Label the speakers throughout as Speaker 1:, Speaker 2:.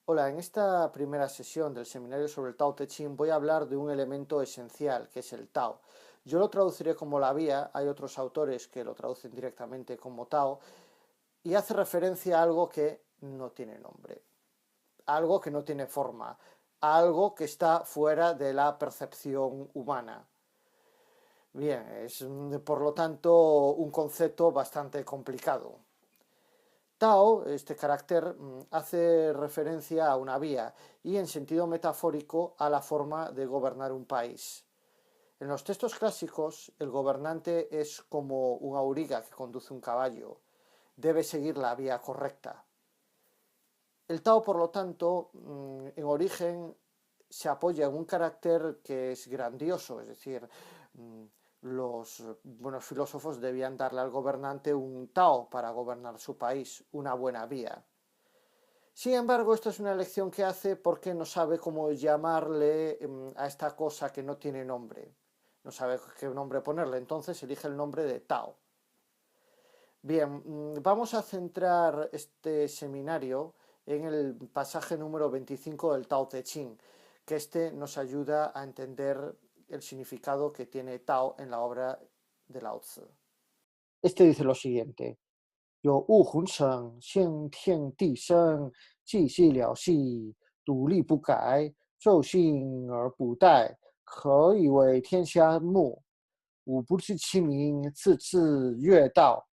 Speaker 1: Hola, en esta primera sesión del seminario sobre el Tao Te Ching voy a hablar de un elemento esencial, que es el Tao. Yo lo traduciré como la vía, hay otros autores que lo traducen directamente como Tao, y hace referencia a algo que no tiene nombre, algo que no tiene forma, algo que está fuera de la percepción humana. Bien, es por lo tanto un concepto bastante complicado. Tao, este carácter, hace referencia a una vía y en sentido metafórico a la forma de gobernar un país. En los textos clásicos, el gobernante es como un auriga que conduce un caballo. Debe seguir la vía correcta. El Tao, por lo tanto, en origen se apoya en un carácter que es grandioso, es decir, los buenos filósofos debían darle al gobernante un Tao para gobernar su país, una buena vía. Sin embargo, esta es una elección que hace porque no sabe cómo llamarle a esta cosa que no tiene nombre. No sabe qué nombre ponerle, entonces elige el nombre de Tao. Bien, vamos a centrar este seminario en el pasaje número 25 del Tao Te Ching, que este nos ayuda a entender el significado que tiene Tao en la obra de Lao Tzu. Este dice lo siguiente: 有物混成，先天地生，寂寂了兮，独立不改，昼行而不殆，可以为天下母。吾不知其名，次次曰道。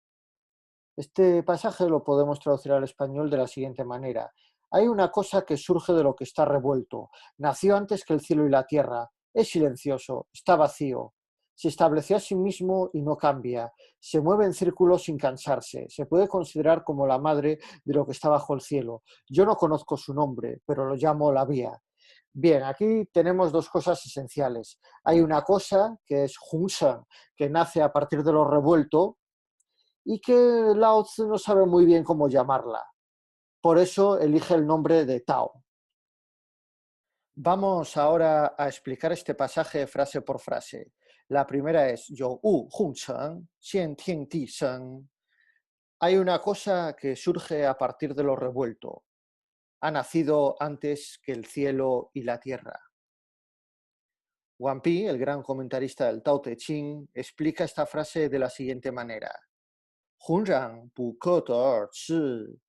Speaker 1: Este pasaje lo podemos traducir al español de la siguiente manera. Hay una cosa que surge de lo que está revuelto. Nació antes que el cielo y la tierra. Es silencioso, está vacío. Se estableció a sí mismo y no cambia. Se mueve en círculos sin cansarse. Se puede considerar como la madre de lo que está bajo el cielo. Yo no conozco su nombre, pero lo llamo la vía. Bien, aquí tenemos dos cosas esenciales. Hay una cosa que es Hunshan, que nace a partir de lo revuelto, y que Lao Tzu no sabe muy bien cómo llamarla. Por eso elige el nombre de Tao. Vamos ahora a explicar este pasaje frase por frase. La primera es Yo Wu Hong Cheng, Xian Tian Ti Sheng. Hay una cosa que surge a partir de lo revuelto. Ha nacido antes que el cielo y la tierra. Wang Pi, el gran comentarista del Tao Te Ching, explica esta frase de la siguiente manera: 浑然不可得而知，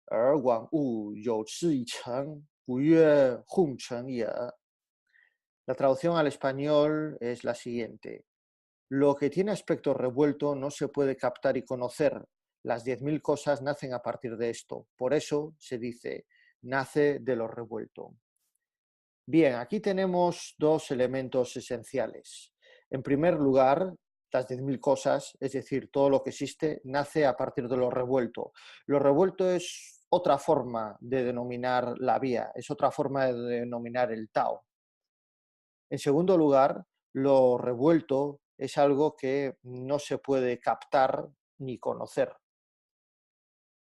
Speaker 1: 而万物有之以诚，故曰混成也。La traducción al español es la siguiente: lo que tiene aspecto revuelto no se puede captar y conocer. Las 10.000 cosas nacen a partir de esto. Por eso se dice, nace de lo revuelto. Bien, aquí tenemos dos elementos esenciales. En primer lugar, las 10.000 cosas, es decir, todo lo que existe, nace a partir de lo revuelto. Lo revuelto es otra forma de denominar la vía, es otra forma de denominar el Tao. En segundo lugar, lo revuelto es algo que no se puede captar ni conocer.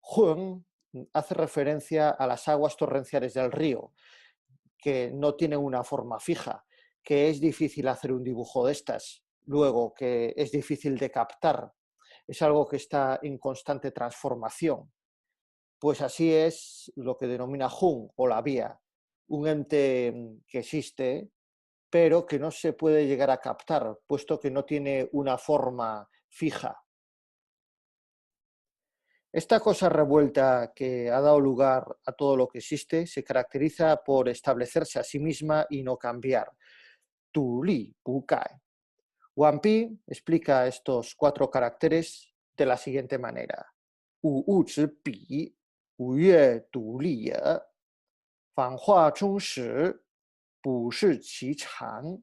Speaker 1: Huang hace referencia a las aguas torrenciales del río, que no tienen una forma fija, que es difícil hacer un dibujo de estas, luego que es difícil de captar, es algo que está en constante transformación. Pues así es lo que denomina Hung o la vía, un ente que existe, pero que no se puede llegar a captar, puesto que no tiene una forma fija. Esta cosa revuelta que ha dado lugar a todo lo que existe se caracteriza por establecerse a sí misma y no cambiar. Tu li, pu kai. Wang Pi explica estos 4 caracteres de la siguiente manera: wu wu zhi bi, wu yue du li ye, fan hua zhong shi, bu shi qi chang,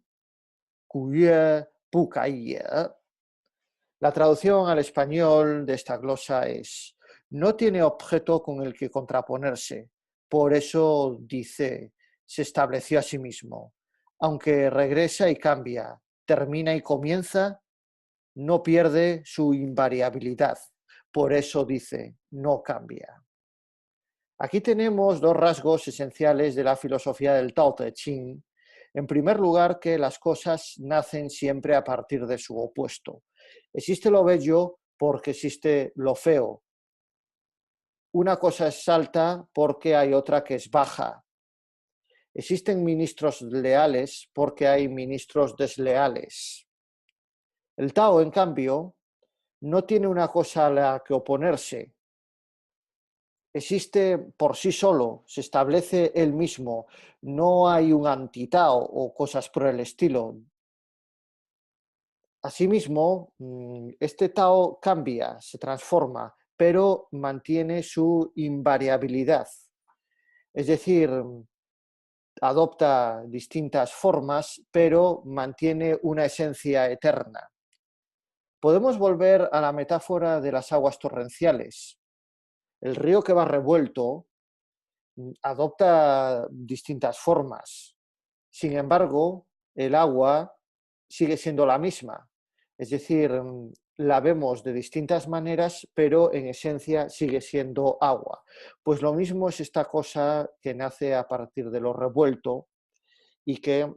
Speaker 1: gu yue bu gai ye. La traducción al español de esta glosa es: no tiene objeto con el que contraponerse, por eso dice, se estableció a sí mismo. Aunque regresa y cambia, termina y comienza, no pierde su invariabilidad. Por eso dice, no cambia. Aquí tenemos dos rasgos esenciales de la filosofía del Tao Te Ching. En primer lugar, que las cosas nacen siempre a partir de su opuesto. Existe lo bello porque existe lo feo. una cosa es alta porque hay otra que es baja. Existen ministros leales porque hay ministros desleales. El Tao, en cambio, no tiene una cosa a la que oponerse. Existe por sí solo, se establece él mismo, no hay un anti-Tao o cosas por el estilo. Asimismo, este Tao cambia, se transforma, pero mantiene su invariabilidad. Es decir, adopta distintas formas, pero mantiene una esencia eterna. Podemos volver a la metáfora de las aguas torrenciales. El río que va revuelto adopta distintas formas. Sin embargo, el agua sigue siendo la misma. Es decir, la vemos de distintas maneras, pero en esencia sigue siendo agua. Pues lo mismo es esta cosa que nace a partir de lo revuelto y que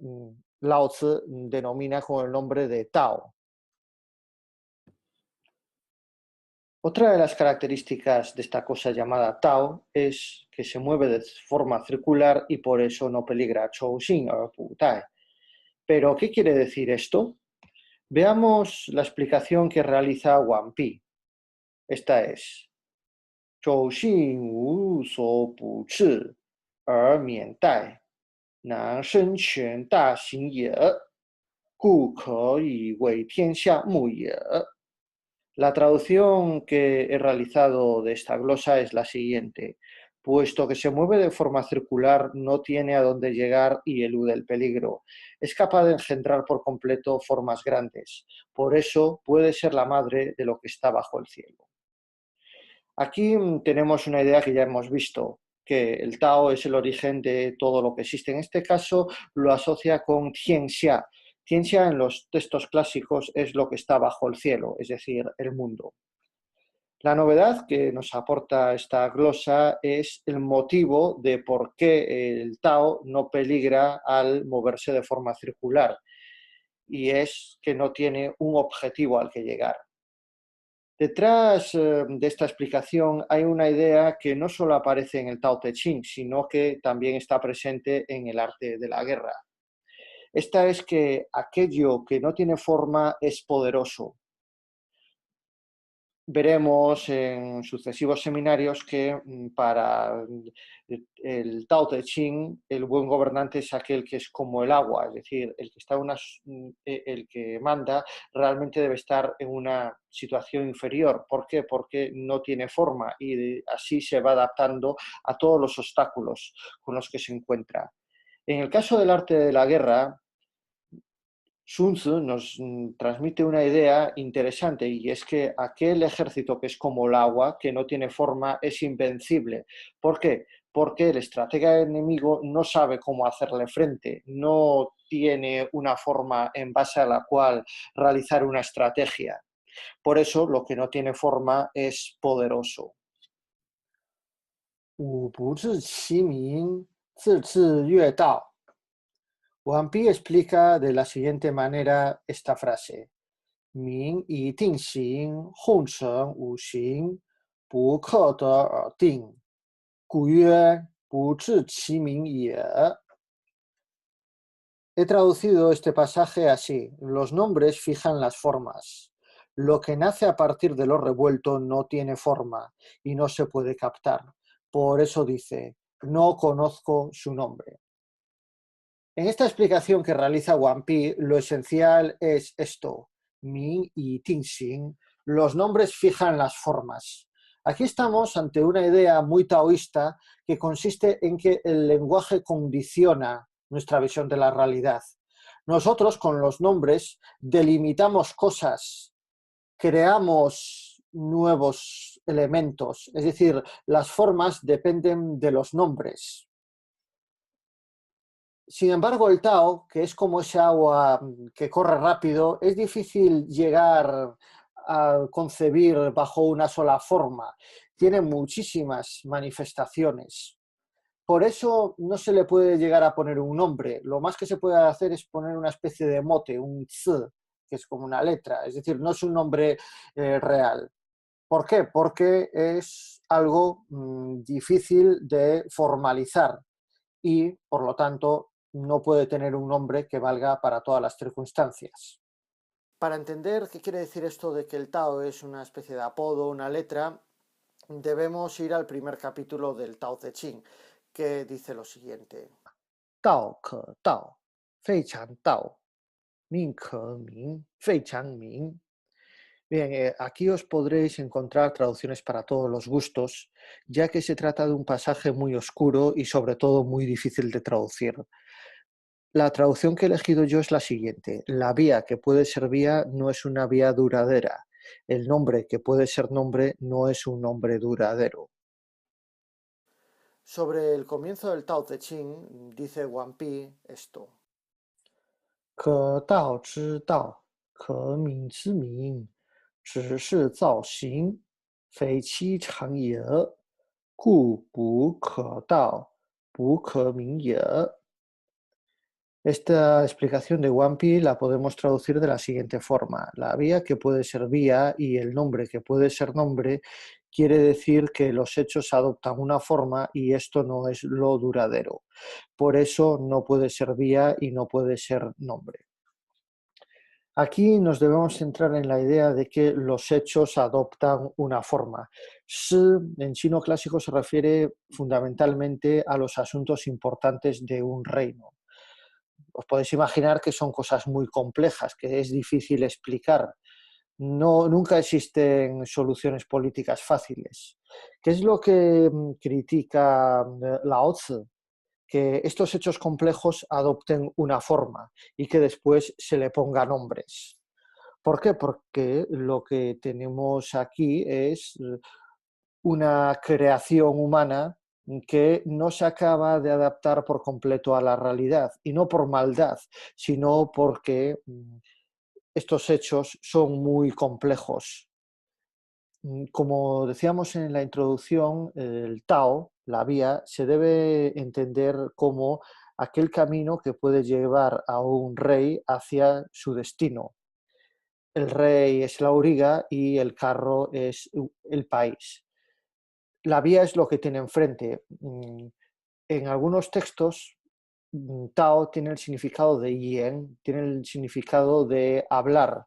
Speaker 1: Lao Tzu denomina con el nombre de Tao. Otra de las características de esta cosa llamada Tao es que se mueve de forma circular y por eso no peligra Chou Xin o Pu Tai. Pero, ¿qué quiere decir esto? Veamos la explicación que realiza Wang Pi. Esta es: Chou Xin wu so pu chi, mian dai, nan shen quan da xin ye, gu ke yi wei tianxia mu ye. La traducción que he realizado de esta glosa es la siguiente: puesto que se mueve de forma circular, no tiene a dónde llegar y elude el peligro. Es capaz de engendrar por completo formas grandes. Por eso puede ser la madre de lo que está bajo el cielo. Aquí tenemos una idea que ya hemos visto, que el Tao es el origen de todo lo que existe. En este caso lo asocia con Tianxia. Tianxia en los textos clásicos es lo que está bajo el cielo, es decir, el mundo. La novedad que nos aporta esta glosa es el motivo de por qué el Tao no peligra al moverse de forma circular, y es que no tiene un objetivo al que llegar. Detrás de esta explicación hay una idea que no solo aparece en el Tao Te Ching, sino que también está presente en el arte de la guerra. Esta es que aquello que no tiene forma es poderoso. Veremos en sucesivos seminarios que para el Tao Te Ching el buen gobernante es aquel que es como el agua, es decir, el que está el que manda realmente debe estar en una situación inferior. ¿Por qué? Porque no tiene forma y así se va adaptando a todos los obstáculos con los que se encuentra. En el caso del arte de la guerra, Sun Tzu nos transmite una idea interesante, y es que aquel ejército que es como el agua, que no tiene forma, es invencible. ¿Por qué? Porque el estratega enemigo no sabe cómo hacerle frente, no tiene una forma en base a la cual realizar una estrategia. Por eso lo que no tiene forma es poderoso. 吾不知其名，自治越道. Wang Pi explica de la siguiente manera esta frase: 民以定型，后成五行，不克得而定，故曰不治其名也. He traducido este pasaje así: los nombres fijan las formas. Lo que nace a partir de lo revuelto no tiene forma y no se puede captar. Por eso dice: no conozco su nombre. En esta explicación que realiza Wang Pi, lo esencial es esto: Ming y Tingxing. Los nombres fijan las formas. Aquí estamos ante una idea muy taoísta que consiste en que el lenguaje condiciona nuestra visión de la realidad. Nosotros con los nombres delimitamos cosas, creamos nuevos elementos, es decir, las formas dependen de los nombres. Sin embargo, el Tao, que es como ese agua que corre rápido, es difícil llegar a concebir bajo una sola forma. Tiene muchísimas manifestaciones. Por eso no se le puede llegar a poner un nombre. Lo más que se puede hacer es poner una especie de mote, un zi, que es como una letra. Es decir, no es un nombre real. ¿Por qué? Porque es algo difícil de formalizar y, por lo tanto, no puede tener un nombre que valga para todas las circunstancias. Para entender qué quiere decir esto de que el Tao es una especie de apodo, una letra, debemos ir al primer capítulo del Tao Te Ching, que dice lo siguiente. Tao ke Tao, fei chang Tao, min ke min, fei chang min. Bien, aquí os podréis encontrar traducciones para todos los gustos, ya que se trata de un pasaje muy oscuro y sobre todo muy difícil de traducir. La traducción que he elegido yo es la siguiente: la vía que puede ser vía no es una vía duradera. El nombre que puede ser nombre no es un nombre duradero. Sobre el comienzo del Tao Te Ching, dice Wang Pi esto. 可道之道，可名之名，只是造型，非其常也。故不可道，不可名也。Esta explicación de One Piece la podemos traducir de la siguiente forma: la vía que puede ser vía y el nombre que puede ser nombre quiere decir que los hechos adoptan una forma y esto no es lo duradero. Por eso no puede ser vía y no puede ser nombre. Aquí nos debemos centrar en la idea de que los hechos adoptan una forma. Shi en chino clásico se refiere fundamentalmente a los asuntos importantes de un reino. Os podéis imaginar que son cosas muy complejas, que es difícil explicar. No, nunca existen soluciones políticas fáciles. ¿Qué es lo que critica Lao Tzu? Que estos hechos complejos adopten una forma y que después se le ponga nombres. ¿Por qué? Porque lo que tenemos aquí es una creación humana que no se acaba de adaptar por completo a la realidad, y no por maldad, sino porque estos hechos son muy complejos. Como decíamos en la introducción, el Tao, la vía, se debe entender como aquel camino que puede llevar a un rey hacia su destino. El rey es la auriga y el carro es el país. La vía es lo que tiene enfrente. En algunos textos, Tao tiene el significado de yin, tiene el significado de hablar.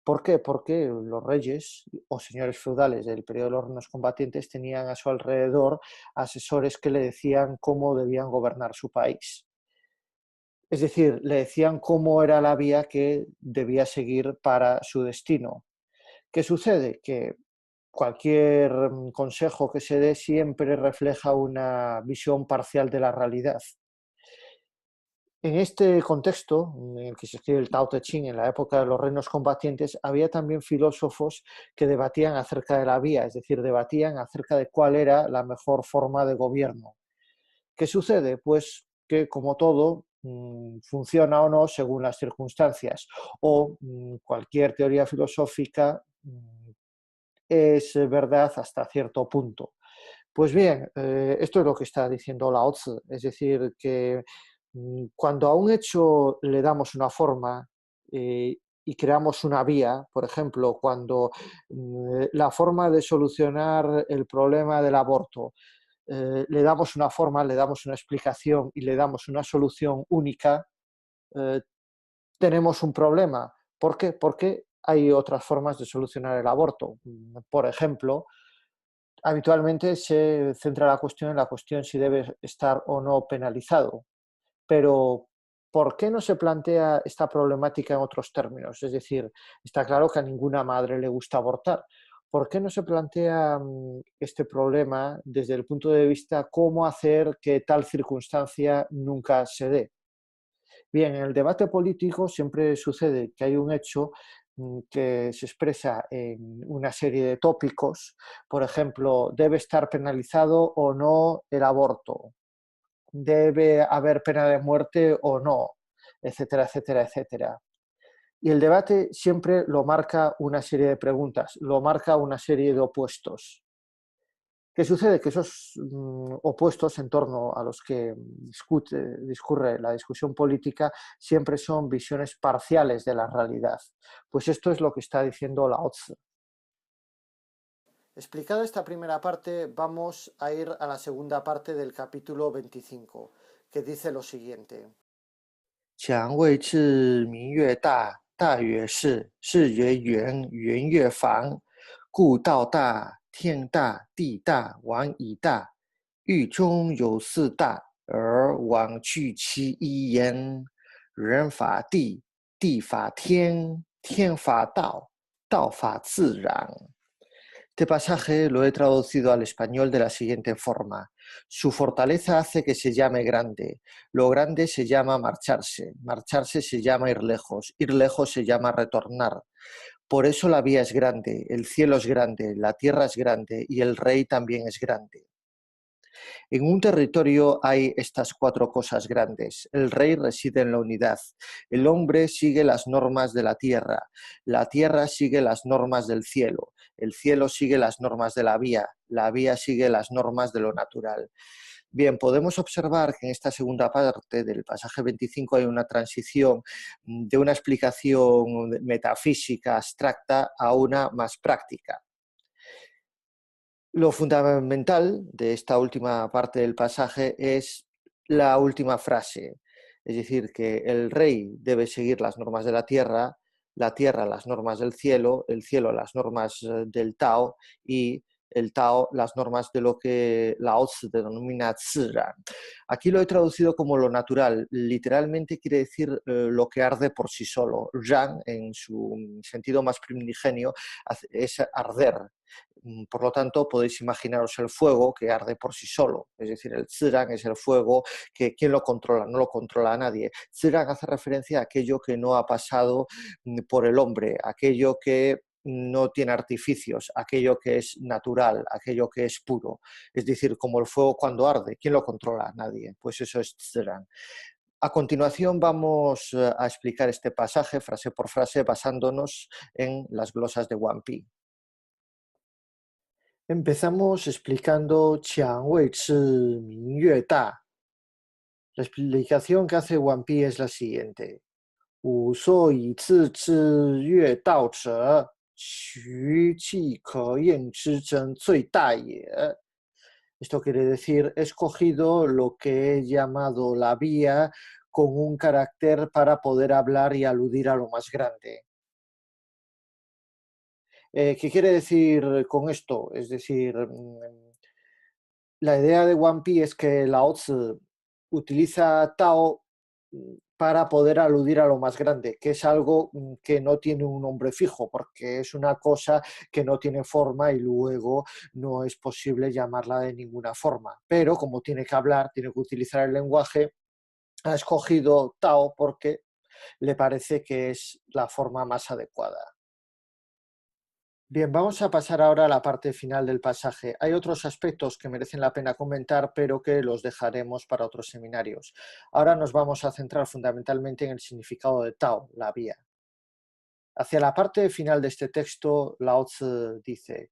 Speaker 1: ¿Por qué? Porque los reyes o señores feudales del periodo de los reinos combatientes tenían a su alrededor asesores que le decían cómo debían gobernar su país. Es decir, le decían cómo era la vía que debía seguir para su destino. ¿Qué sucede? Que cualquier consejo que se dé siempre refleja una visión parcial de la realidad. En este contexto, en el que se escribe el Tao Te Ching en la época de los reinos combatientes, había también filósofos que debatían acerca de la vía, es decir, debatían acerca de cuál era la mejor forma de gobierno. ¿Qué sucede? Pues que, como todo, funciona o no según las circunstancias, o cualquier teoría filosófica es verdad hasta cierto punto. Pues bien, esto es lo que está diciendo Lao Tzu, es decir, que cuando a un hecho le damos una forma y creamos una vía, por ejemplo, cuando la forma de solucionar el problema del aborto le damos una forma, le damos una explicación y le damos una solución única, eh, tenemos un problema. ¿Por qué? Porque hay otras formas de solucionar el aborto. Por ejemplo, habitualmente se centra la cuestión en la cuestión si debe estar o no penalizado. Pero, ¿por qué no se plantea esta problemática en otros términos? Es decir, está claro que a ninguna madre le gusta abortar. ¿Por qué no se plantea este problema desde el punto de vista cómo hacer que tal circunstancia nunca se dé? Bien, en el debate político siempre sucede que hay un hecho que se expresa en una serie de tópicos. Por ejemplo, ¿debe estar penalizado o no el aborto? ¿Debe haber pena de muerte o no? Etcétera, etcétera, etcétera. Y el debate siempre lo marca una serie de preguntas, lo marca una serie de opuestos. ¿Qué sucede? Que esos opuestos en torno a los que discurre la discusión política siempre son visiones parciales de la realidad. Pues esto es lo que está diciendo Lao Tzu. Explicada esta primera parte, vamos a ir a la segunda parte del capítulo 25, que dice lo siguiente.
Speaker 2: 强谓之名曰大，大曰是，是曰圆，圆曰方。故道大，天大，地大，王以大。狱中有四大，而王居其一焉。人法地，地法天，天法道，道法自然。Este pasaje lo he traducido al español de la siguiente forma. Su fortaleza hace que se llame grande. Lo grande se llama marcharse. Marcharse se llama ir lejos se llama retornar. Por eso la vía es grande, el cielo es grande, la tierra es grande y el rey también es grande. En un territorio hay estas cuatro cosas grandes. El rey reside en la unidad. El hombre sigue las normas de la tierra sigue las normas del cielo. El cielo sigue las normas de la vía sigue las normas de lo natural. Bien, podemos observar que en esta segunda parte del pasaje 25 hay una transición de una explicación metafísica abstracta a una más práctica. Lo fundamental de esta última parte del pasaje es la última frase, es decir, que el rey debe seguir las normas de la tierra las normas del cielo, el cielo las normas del Tao y el Tao las normas de lo que Lao Tzu denomina Ziran. Aquí lo he traducido como lo natural, literalmente quiere decir lo que arde por sí solo. Zhang, en su sentido más primigenio, es arder. Por lo tanto, podéis imaginaros el fuego que arde por sí solo, es decir, el Zirang es el fuego que ¿quién lo controla? No lo controla a nadie. Zirang hace referencia a aquello que no ha pasado por el hombre, aquello que no tiene artificios, aquello que es natural, aquello que es puro. Es decir, como el fuego cuando arde, ¿quién lo controla? Nadie. Pues eso es Zirang. A continuación vamos a explicar este pasaje frase por frase basándonos en las glosas de Wang-Pi.
Speaker 1: Empezamos explicando Qiang Wei Chi Ming Yue Da. La explicación que hace Wang Pi es la siguiente. Wu so yi zi zhi yue dao zhe, xu ji ke yin zhi zhen zui da ye. Esto quiere decir, he escogido lo que he llamado la vía con un carácter para poder hablar y aludir a lo más grande. ¿Qué quiere decir con esto? Es decir, la idea de Wang Pi es que Lao Tzu utiliza Tao para poder aludir a lo más grande, que es algo que no tiene un nombre fijo, porque es una cosa que no tiene forma y luego no es posible llamarla de ninguna forma. Pero como tiene que hablar, tiene que utilizar el lenguaje, ha escogido Tao porque le parece que es la forma más adecuada. Bien, vamos a pasar ahora a la parte final del pasaje. Hay otros aspectos que merecen la pena comentar, pero que los dejaremos para otros seminarios. Ahora nos vamos a centrar fundamentalmente en el significado de Tao, la vía. Hacia la parte final de este texto, Lao Tzu dice,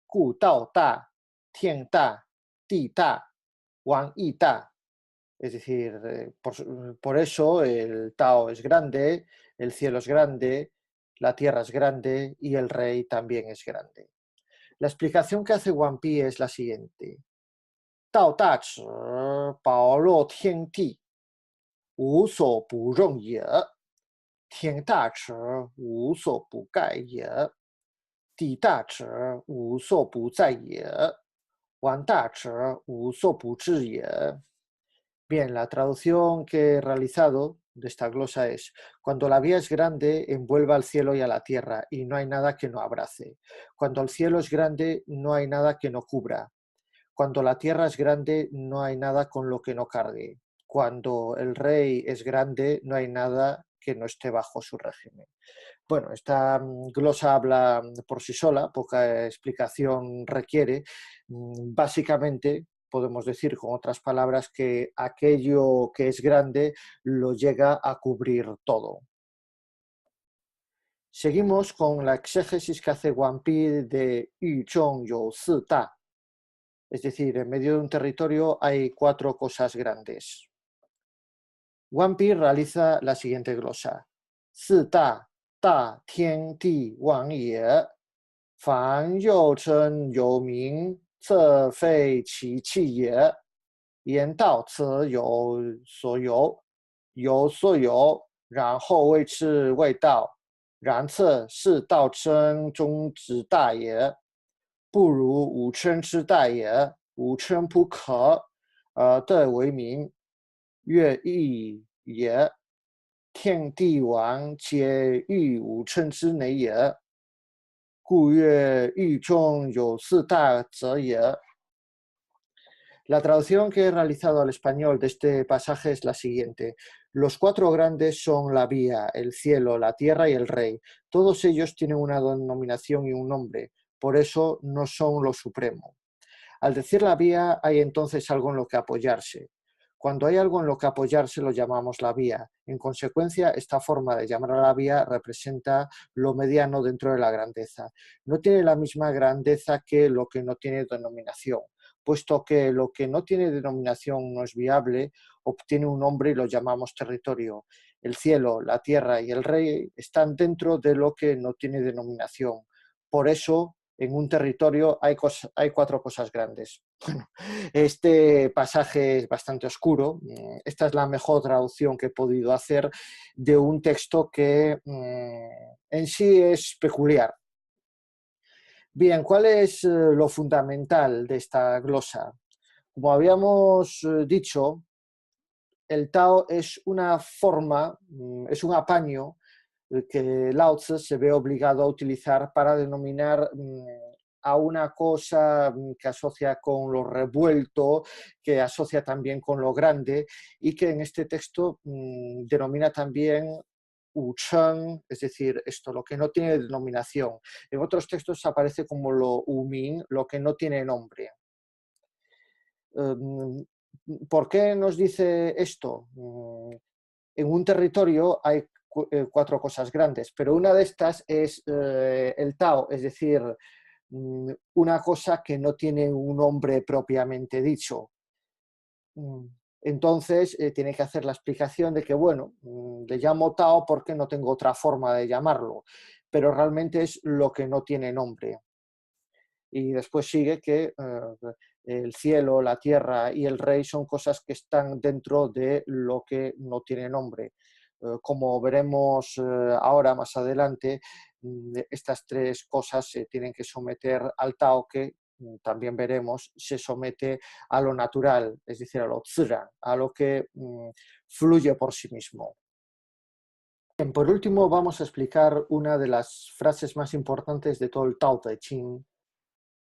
Speaker 1: Gu Tao Da, Tian Da, Di Da, Wang Yi Da. Es decir, por eso el Tao es grande, el cielo es grande, la tierra es grande y el rey también es grande. La explicación que hace Wang Pi es la siguiente. Dao da zhi, bao luo tian di, wu suo bu rong ye. Tian da zhi, wu suo bu gai ye. Di da zhi, wu suo bu zai ye. Wang da zhi, wu suo bu zhi ye. Bien, la traducción que he realizado de esta glosa es: cuando la vía es grande, envuelve al cielo y a la tierra, y no hay nada que no abrace. Cuando el cielo es grande, no hay nada que no cubra. Cuando la tierra es grande, no hay nada con lo que no cargue. Cuando el rey es grande, no hay nada que no esté bajo su régimen. Bueno, esta glosa habla por sí sola, poca explicación requiere. Básicamente, podemos decir con otras palabras que aquello que es grande lo llega a cubrir todo. Seguimos con la exégesis que hace Wang Pi de Yu Zhong You Si Da. Es decir, en medio de un territorio hay cuatro cosas grandes. Wang Pi realiza la siguiente glosa. Si Da, Da, Tian, Di, Wang Ye. 凡又称有名，则非其气也。言道此有所有，有所有，然后谓之谓道。然则是道称中之大也，不如五称之大也。五称不可，而得为名，曰义也。天地王皆欲五称之内也，故曰欲中有四大者也。La traducción que he realizado al español de este pasaje es la siguiente. Los cuatro grandes son la vía, el cielo, la tierra y el rey. Todos ellos tienen una denominación y un nombre, por eso no son lo supremo. Al decir la vía hay entonces algo en lo que apoyarse. Cuando hay algo en lo que apoyarse lo llamamos la vía. En consecuencia, esta forma de llamar a la vía representa lo mediano dentro de la grandeza. No tiene la misma grandeza que lo que no tiene denominación, puesto que lo que no tiene denominación no es viable, obtiene un nombre y lo llamamos territorio. El cielo, la tierra y el rey están dentro de lo que no tiene denominación. Por eso, en un territorio hay cuatro cosas grandes. Bueno, este pasaje es bastante oscuro. Esta es la mejor traducción que he podido hacer de un texto que en sí es peculiar. Bien, ¿cuál es lo fundamental de esta glosa? Como habíamos dicho, el Tao es una forma, es un apaño que Lao Tzu se ve obligado a utilizar para denominar a una cosa que asocia con lo revuelto, que asocia también con lo grande y que en este texto denomina también Wu Cheng, es decir, esto, lo que no tiene denominación. En otros textos aparece como lo Wu Ming, lo que no tiene nombre. ¿Por qué nos dice esto? En un territorio hay cuatro cosas grandes, pero una de estas es el Tao, es decir, una cosa que no tiene un nombre propiamente dicho. Entonces tiene que hacer la explicación de que, bueno, le llamo Tao porque no tengo otra forma de llamarlo, pero realmente es lo que no tiene nombre. Y después sigue que el cielo, la tierra y el rey son cosas que están dentro de lo que no tiene nombre. Como veremos ahora más adelante, estas tres cosas se tienen que someter al Tao, que también veremos se somete a lo natural, es decir, a lo Zhiran, a lo que fluye por sí mismo. Bien, por último, vamos a explicar una de las frases más importantes de todo el Tao Te Ching.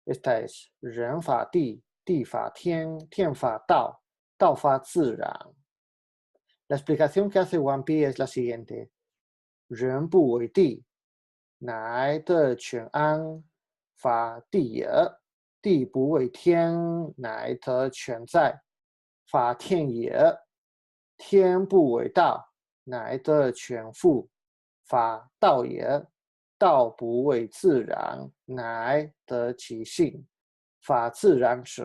Speaker 1: Esta es Ren fa di, di fa tian, tian fa dao, dao fa ziran. La explicación que hace Wang Pi es la siguiente. Ren bu wei di, nai de quan an, fa di ye, di bu wei tian, nai de quan zai, fa tian ye, tian bu wei dao, nai de quan fu, fa dao ye, dao bu wei ziran, nai de qi xing. Fa ziran shi.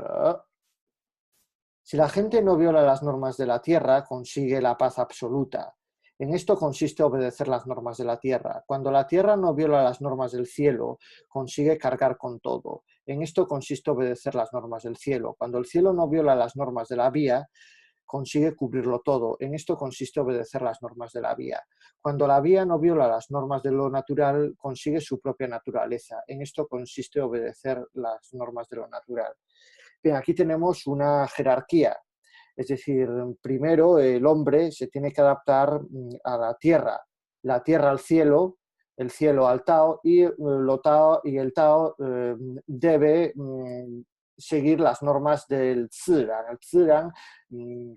Speaker 1: Si la gente no viola las normas de la tierra, consigue la paz absoluta. En esto consiste obedecer las normas de la tierra. Cuando la tierra no viola las normas del cielo, consigue cargar con todo. En esto consiste obedecer las normas del cielo. Cuando el cielo no viola las normas de la vía, consigue cubrirlo todo. En esto consiste obedecer las normas de la vía. Cuando la vía no viola las normas de lo natural, consigue su propia naturaleza. En esto consiste obedecer las normas de lo natural. Bien, aquí tenemos una jerarquía, es decir, primero el hombre se tiene que adaptar a la tierra al cielo, el cielo al Tao y, el Tao debe seguir las normas del Ziran. El Ziran,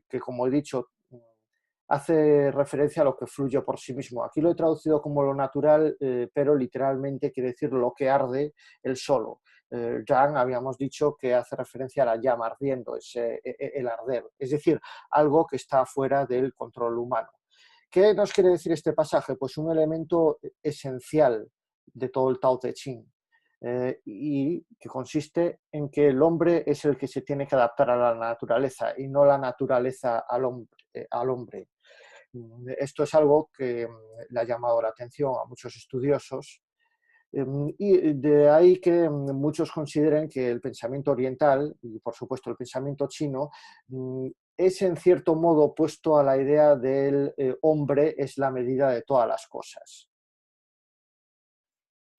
Speaker 1: que como he dicho, hace referencia a lo que fluye por sí mismo. Aquí lo he traducido como lo natural, pero literalmente quiere decir lo que arde el solo. Yang habíamos dicho que hace referencia a la llama ardiendo, el arder, es decir, algo que está fuera del control humano. ¿Qué nos quiere decir este pasaje? Pues un elemento esencial de todo el Tao Te Ching, y que consiste en que el hombre es el que se tiene que adaptar a la naturaleza y no la naturaleza al hombre. Esto es algo que le ha llamado la atención a muchos estudiosos, Y de ahí que muchos consideren que el pensamiento oriental, y por supuesto el pensamiento chino, es en cierto modo opuesto a la idea del hombre es la medida de todas las cosas.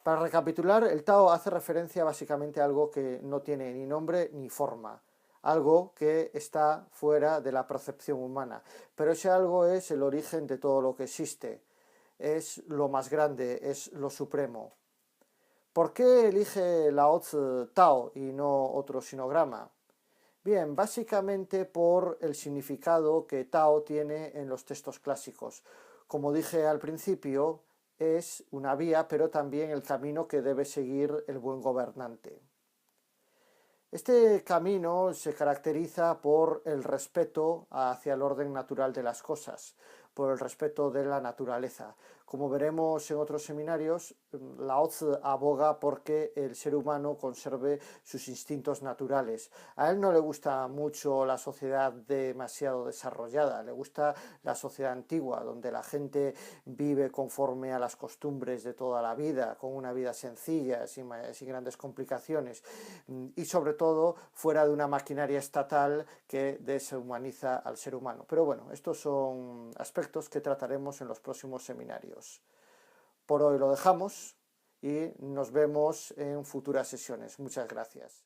Speaker 1: Para recapitular, el Tao hace referencia básicamente a algo que no tiene ni nombre ni forma, algo que está fuera de la percepción humana, pero ese algo es el origen de todo lo que existe, es lo más grande, es lo supremo. ¿Por qué elige Lao Tzu Tao y no otro sinograma? Bien, básicamente por el significado que Tao tiene en los textos clásicos. Como dije al principio, es una vía, pero también el camino que debe seguir el buen gobernante. Este camino se caracteriza por el respeto hacia el orden natural de las cosas, por el respeto de la naturaleza. Como veremos en otros seminarios, Lao Tzu aboga porque el ser humano conserve sus instintos naturales. A él no le gusta mucho la sociedad demasiado desarrollada, le gusta la sociedad antigua, donde la gente vive conforme a las costumbres de toda la vida, con una vida sencilla, sin grandes complicaciones, y sobre todo fuera de una maquinaria estatal que deshumaniza al ser humano. Pero bueno, estos son aspectos que trataremos en los próximos seminarios. Por hoy lo dejamos y nos vemos en futuras sesiones. Muchas gracias.